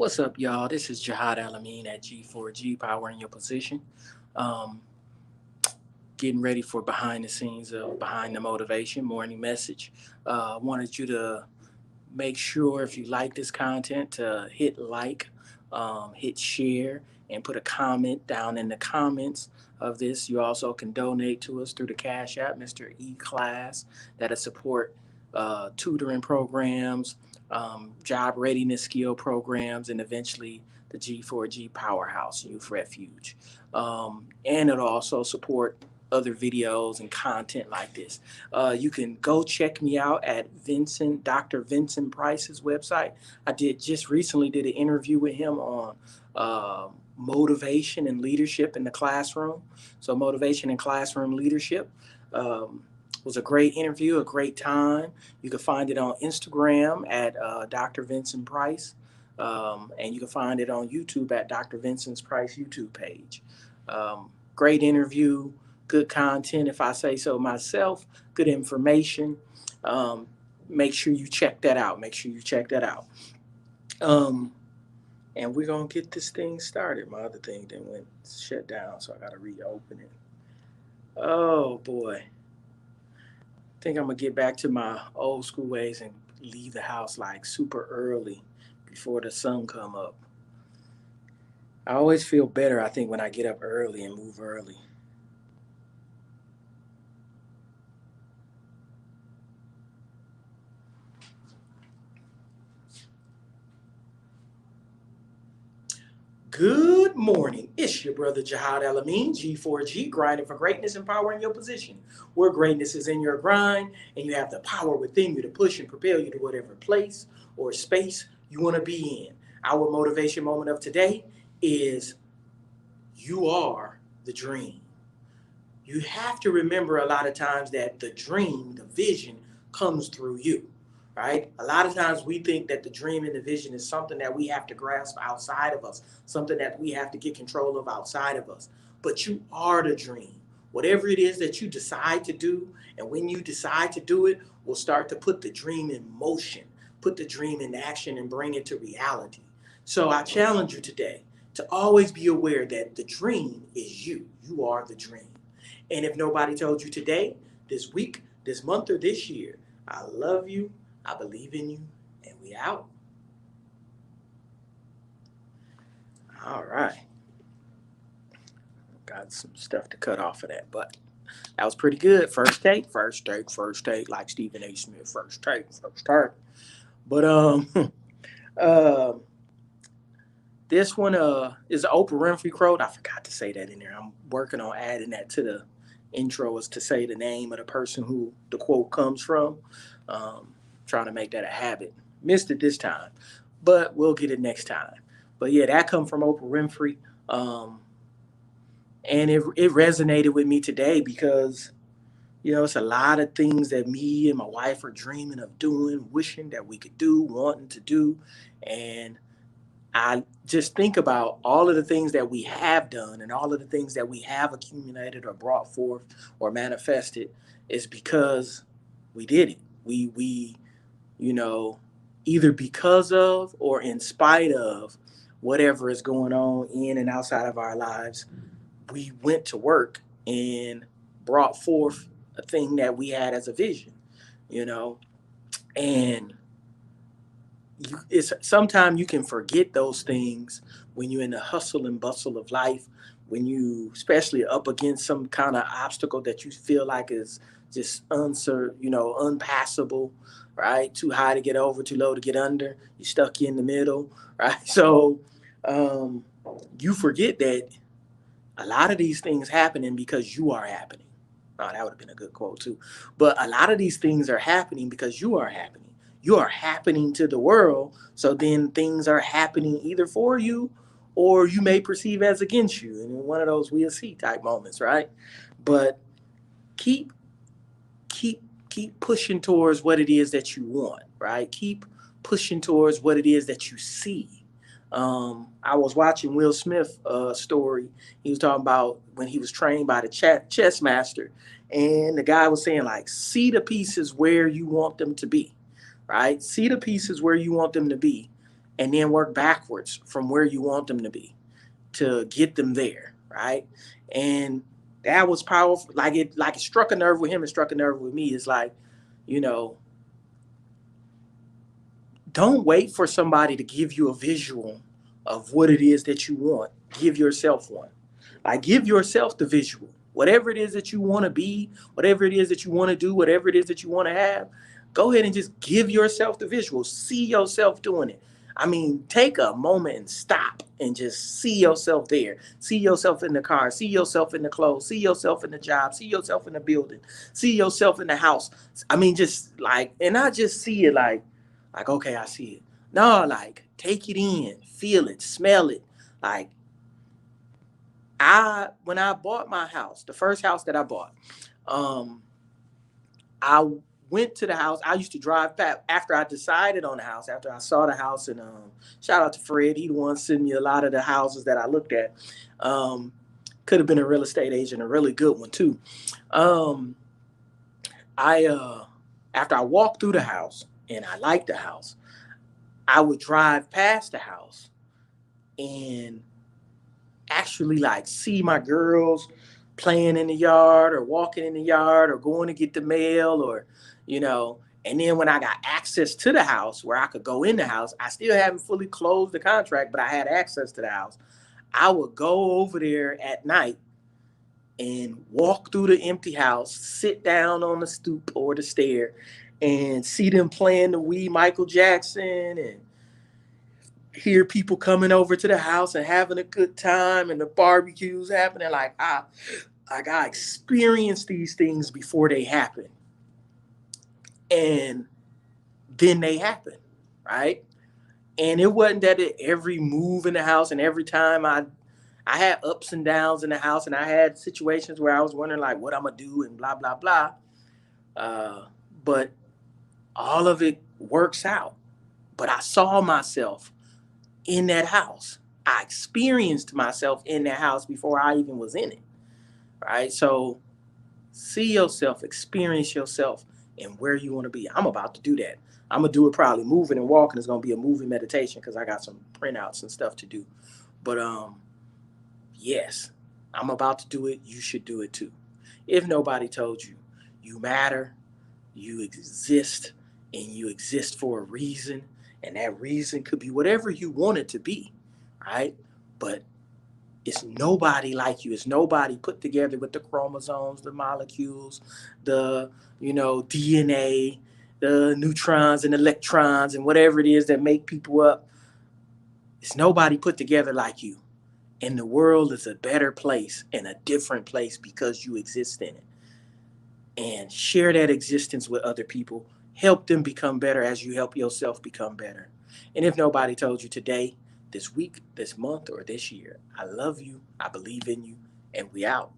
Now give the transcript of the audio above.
What's up, y'all? This is Jihad El-Amin at G4G, powering your position. Um, Getting ready for behind the scenes of Behind the Motivation morning message. Wanted you to make sure if you like this content to hit like, hit share, and put a comment down in the comments of this. You also can donate to us through the Cash App, Mr. E Class, that'll support tutoring programs, job readiness skill programs, and eventually the G4G Powerhouse Youth Refuge. And it'll also support other videos and content like this. You can go check me out at Dr. Vincent Price's website. I just recently did an interview with him on motivation and leadership in the classroom. So motivation and classroom leadership was a great interview, a great time. You can find it on Instagram at Dr. Vincent Price, and you can find it on YouTube at Dr. Vincent's Price YouTube page. Great interview, good content, if I say so myself, good information. Um, Make sure you check that out. Make sure you check that out. Um, and we're going to get this thing started. My other thing then went shut down, so I got to reopen it. Oh, boy. I think I'm going to get back to my old school ways and leave the house like super early before the sun come up. I always feel better, I think, when I get up early and move early. Good morning. It's your brother Jihad El-Amin G4G, grinding for greatness, empowering your position. Where greatness is in your grind, and you have the power within you to push and propel you to whatever place or space you want to be in. Our motivation moment of today is you are the dream. You have to remember a lot of times that the dream, the vision, comes through you, right? A lot of times we think that the dream and the vision is something that we have to grasp outside of us, something that we have to get control of outside of us. But you are the dream. Whatever it is that you decide to do, and when you decide to do it, will start to put the dream in motion, put the dream in action, and bring it to reality. So I challenge you today to always be aware that the dream is you. You are the dream. And if nobody told you today, this week, this month, or this year, I love you, I believe in you, and we out. All right. Got some stuff to cut off of that, but that was pretty good. First take, first take, first take, like Stephen A. Smith, first take, first take. But uh, this one is an Oprah Winfrey quote. I forgot to say that in there. I'm working on adding that to the intro, is to say the name of the person who the quote comes from. Trying to make that a habit. Missed it this time, but we'll get it next time. But yeah, that come from Oprah Winfrey, and it resonated with me today because it's a lot of things that me and my wife are dreaming of doing, wishing that we could do, wanting to do, and I just think about all of the things that we have done and all of the things that we have accumulated or brought forth or manifested is because we did it. We you know, either because of or in spite of whatever is going on in and outside of our lives, we went to work and brought forth a thing that we had as a vision, you know, and it's sometimes you can forget those things when you're in the hustle and bustle of life, when you especially up against some kind of obstacle that you feel like is just unpassable, right? Too high to get over, too low to get under. You're stuck in the middle, right? So um, you forget that a lot of these things happening because you are happening. Oh, that would have been a good quote too. But a lot of these things are happening because you are happening. You are happening to the world. So then things are happening either for you or you may perceive as against you. And in one of those we'll see type moments, right? But keep keep keep pushing towards what it is that you want, right? Keep pushing towards what it is that you see. I was watching Will Smith story. He was talking about when he was trained by the chess master, and the guy was saying like, see the pieces where you want them to be, right? See the pieces where you want them to be, and then work backwards from where you want them to be to get them there, right? And that was powerful. Like it struck a nerve with him and struck a nerve with me. It's like, you know, don't wait for somebody to give you a visual of what it is that you want. Give yourself one. Like, give yourself the visual. Whatever it is that you want to be, whatever it is that you want to do, whatever it is that you want to have, go ahead and just give yourself the visual. See yourself doing it. I mean, take a moment and stop and just see yourself there. See yourself in the car. See yourself in the clothes. See yourself in the job. See yourself in the building. See yourself in the house. I mean, just like, and not just see it like, okay, I see it. No, like, take it in, feel it, smell it. Like, when I bought my house, the first house that I bought, um, I went to the house. I used to drive past after I decided on the house, after I saw the house, and shout out to Fred. He the one sent me a lot of the houses that I looked at. Um, could have been a real estate agent, a really good one too. Um, I After I walked through the house and I liked the house, I would drive past the house and actually like see my girls playing in the yard or walking in the yard or going to get the mail or, you know, and then when I got access to the house where I could go in the house, I still haven't fully closed the contract, but I had access to the house. I would go over there at night and walk through the empty house, sit down on the stoop or the stair and see them playing the wee Michael Jackson and hear people coming over to the house and having a good time and the barbecues happening. I experienced these things before they happen. And then they happen, right? And it wasn't that every move in the house and every time I had ups and downs in the house and I had situations where I was wondering like what I'm gonna do and blah blah blah. But all of it works out. But I saw myself in that house. I experienced myself in that house before I even was in it. Right. So see yourself, experience yourself and where you want to be. I'm about to do that. I'm gonna do it probably moving and walking. It's gonna be a moving meditation because I got some printouts and stuff to do. But yes, I'm about to do it. You should do it too. If nobody told you, you matter, you exist, and you exist for a reason. And that reason could be whatever you want it to be, right? But it's nobody like you. It's nobody put together with the chromosomes, the molecules, the, DNA, the neutrons and electrons and whatever it is that make people up. It's nobody put together like you. And the world is a better place and a different place because you exist in it. And share that existence with other people. Help them become better as you help yourself become better. And if nobody told you today, this week, this month, or this year, I love you, I believe in you, and we out.